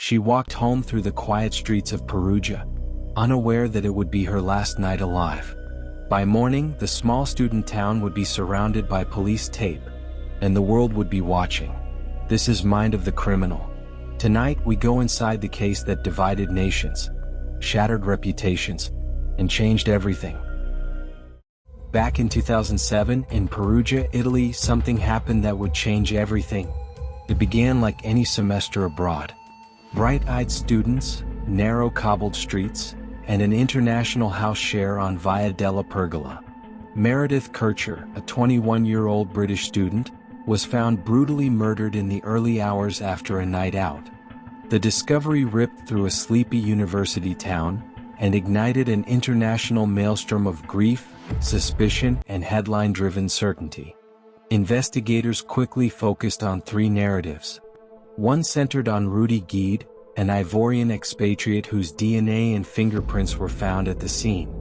She walked home through the quiet streets of Perugia, unaware that it would be her last night alive. By morning, the small student town would be surrounded by police tape, and the world would be watching. This is Mind of the Criminal. Tonight we go inside the case that divided nations, shattered reputations, and changed everything. Back in 2007, in Perugia, Italy, something happened that would change everything. It began like any semester abroad. Bright-eyed students, narrow cobbled streets, and an international house share on Via della Pergola. Meredith Kircher, a 21-year-old British student, was found brutally murdered in the early hours after a night out. The discovery ripped through a sleepy university town and ignited an international maelstrom of grief, suspicion, and headline-driven certainty. Investigators quickly focused on three narratives. One centered on Rudi Guide, an Ivorian expatriate whose DNA and fingerprints were found at the scene.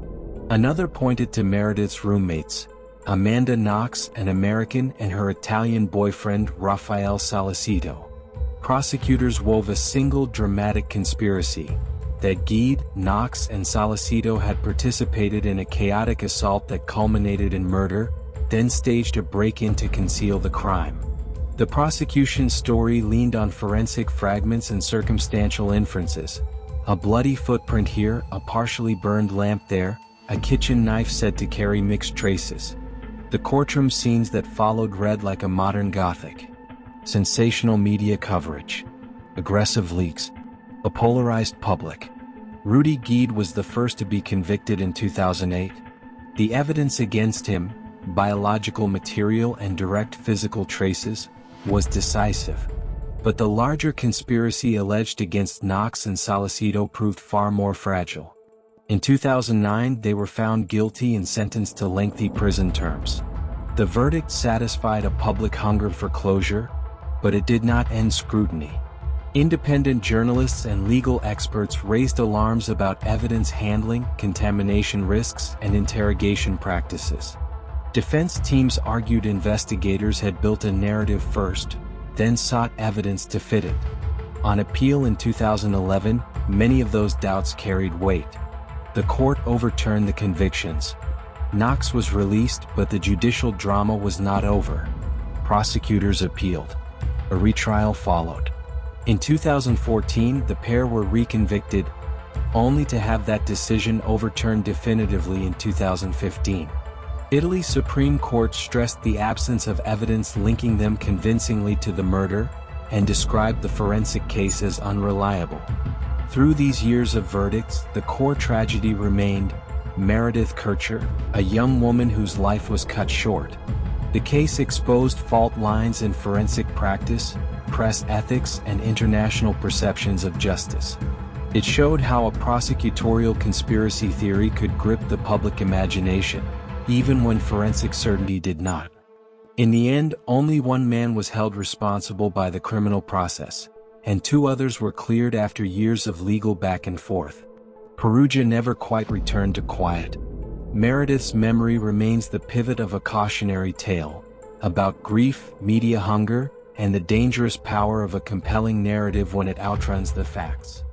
Another pointed to Meredith's roommates, Amanda Knox, an American, and her Italian boyfriend Rafael Salicito. Prosecutors wove a single dramatic conspiracy, that Guide, Knox, and Salicito had participated in a chaotic assault that culminated in murder, then staged a break-in to conceal the crime. The prosecution's story leaned on forensic fragments and circumstantial inferences. A bloody footprint here, a partially burned lamp there, a kitchen knife said to carry mixed traces. The courtroom scenes that followed read like a modern Gothic. Sensational media coverage, aggressive leaks, a polarized public. Rudi Guide was the first to be convicted in 2008. The evidence against him, biological material and direct physical traces, was decisive. But the larger conspiracy alleged against Knox and Salicito proved far more fragile. In 2009, they were found guilty and sentenced to lengthy prison terms. The verdict satisfied a public hunger for closure, but it did not end scrutiny. Independent journalists and legal experts raised alarms about evidence handling, contamination risks, and interrogation practices. Defense teams argued investigators had built a narrative first, then sought evidence to fit it. On appeal in 2011, many of those doubts carried weight. The court overturned the convictions. Knox was released, but the judicial drama was not over. Prosecutors appealed. A retrial followed. In 2014, the pair were reconvicted, only to have that decision overturned definitively in 2015. Italy's Supreme Court stressed the absence of evidence linking them convincingly to the murder, and described the forensic case as unreliable. Through these years of verdicts, the core tragedy remained: Meredith Kircher, a young woman whose life was cut short. The case exposed fault lines in forensic practice, press ethics, and international perceptions of justice. It showed how a prosecutorial conspiracy theory could grip the public imagination, even when forensic certainty did not. In the end, only one man was held responsible by the criminal process, and two others were cleared after years of legal back and forth. Perugia never quite returned to quiet. Meredith's memory remains the pivot of a cautionary tale, about grief, media hunger, and the dangerous power of a compelling narrative when it outruns the facts.